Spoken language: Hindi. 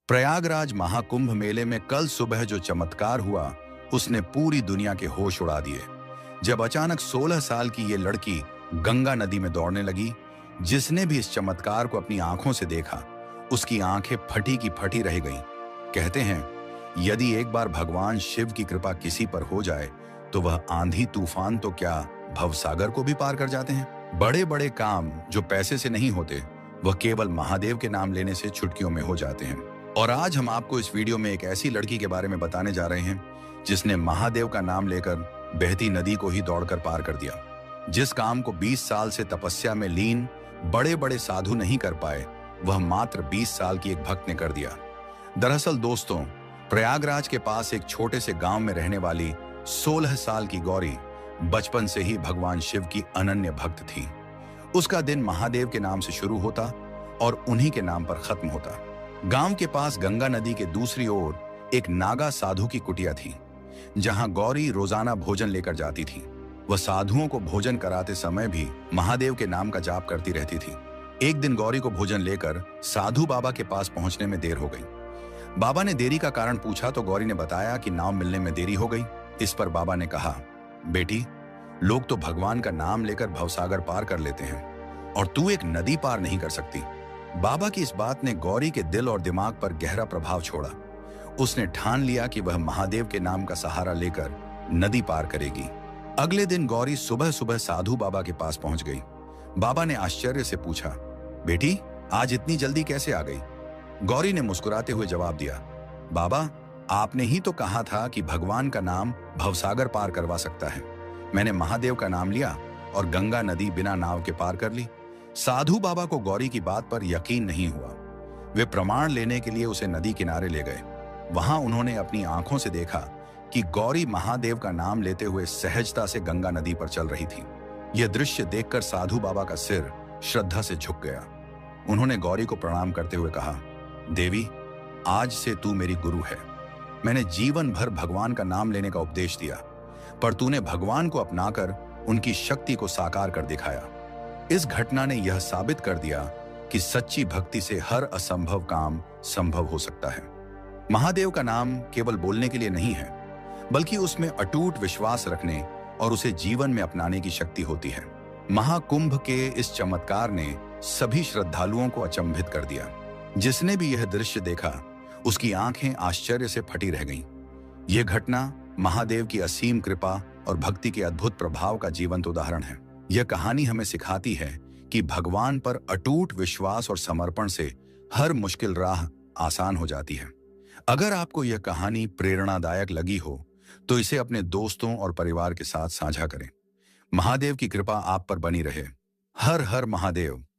प्रयागराज महाकुंभ मेले में कल सुबह जो चमत्कार हुआ, उसने पूरी दुनिया के होश उड़ा दिए। जब अचानक 16 साल की ये लड़की गंगा नदी में दौड़ने लगी, जिसने भी इस चमत्कार को अपनी आंखों से देखा, उसकी आंखें फटी की फटी रह गईं। कहते हैं, यदि एक बार भगवान शिव की कृपा किसी पर हो जाए, तो वह आंधी तूफान तो क्या, भवसागर को भी पार कर जाते हैं। बड़े बड़े काम जो पैसे से नहीं होते, वह केवल महादेव के नाम लेने से चुटकियों में हो जाते हैं। और आज हम आपको इस वीडियो में एक ऐसी लड़की के बारे में बताने जा रहे हैं, जिसने महादेव का नाम लेकर बहती नदी को ही दौड़कर पार कर दिया। जिस काम को 20 साल से तपस्या में लीन बड़े बड़े साधु नहीं कर पाए, वह मात्र 20 साल की एक भक्त ने कर दिया। दरअसल दोस्तों, प्रयागराज के पास एक छोटे से गांव में रहने वाली 16 साल की गौरी बचपन से ही भगवान शिव की अनन्य भक्त थी। उसका दिन महादेव के नाम से शुरू होता और उन्हीं के नाम पर खत्म होता। गांव के पास गंगा नदी के दूसरी ओर एक नागा साधु की कुटिया थी, जहां गौरी रोजाना भोजन लेकर जाती थी। वह साधुओं को भोजन कराते समय भी महादेव के नाम का जाप करती रहती थी। एक दिन गौरी को भोजन लेकर साधु बाबा के पास पहुंचने में देर हो गई। बाबा ने देरी का कारण पूछा तो गौरी ने बताया कि नाम मिलने में देरी हो गई। इस पर बाबा ने कहा, बेटी, लोग तो भगवान का नाम लेकर भवसागर पार कर लेते हैं, और तू एक नदी पार नहीं कर सकती। बाबा की इस बात ने गौरी के दिल और दिमाग पर गहरा प्रभाव छोड़ा। उसने ठान लिया कि वह महादेव के नाम का सहारा लेकर नदी पार करेगी। अगले दिन गौरी सुबह सुबह साधु बाबा के पास पहुंच गई। बाबा ने आश्चर्य से पूछा, बेटी, आज इतनी जल्दी कैसे आ गई? गौरी ने मुस्कुराते हुए जवाब दिया, बाबा, आपने ही तो कहा था कि भगवान का नाम भवसागर पार करवा सकता है। मैंने महादेव का नाम लिया और गंगा नदी बिना नाव के पार कर ली। साधु बाबा को गौरी की बात पर यकीन नहीं हुआ। वे प्रमाण लेने के लिए उसे नदी किनारे ले गए। वहां उन्होंने अपनी आंखों से देखा कि गौरी महादेव का नाम लेते हुए सहजता से गंगा नदी पर चल रही थी। यह दृश्य देखकर साधु बाबा का सिर श्रद्धा से झुक गया। उन्होंने गौरी को प्रणाम करते हुए कहा, देवी, आज से तू मेरी गुरु है। मैंने जीवन भर भगवान का नाम लेने का उपदेश दिया, पर तूने भगवान को अपनाकर उनकी शक्ति को साकार कर दिखाया। इस घटना ने यह साबित कर दिया कि सच्ची भक्ति से हर असंभव काम संभव हो सकता है। महादेव का नाम केवल बोलने के लिए नहीं है, बल्कि उसमें अटूट विश्वास रखने और उसे जीवन में अपनाने की शक्ति होती है। महाकुंभ के इस चमत्कार ने सभी श्रद्धालुओं को अचंभित कर दिया। जिसने भी यह दृश्य देखा, उसकी आंखें आश्चर्य से फटी रह गईं। यह घटना महादेव की असीम कृपा और भक्ति के अद्भुत प्रभाव का जीवंत उदाहरण है। यह कहानी हमें सिखाती है कि भगवान पर अटूट विश्वास और समर्पण से हर मुश्किल राह आसान हो जाती है। अगर आपको यह कहानी प्रेरणादायक लगी हो, तो इसे अपने दोस्तों और परिवार के साथ साझा करें। महादेव की कृपा आप पर बनी रहे। हर हर महादेव।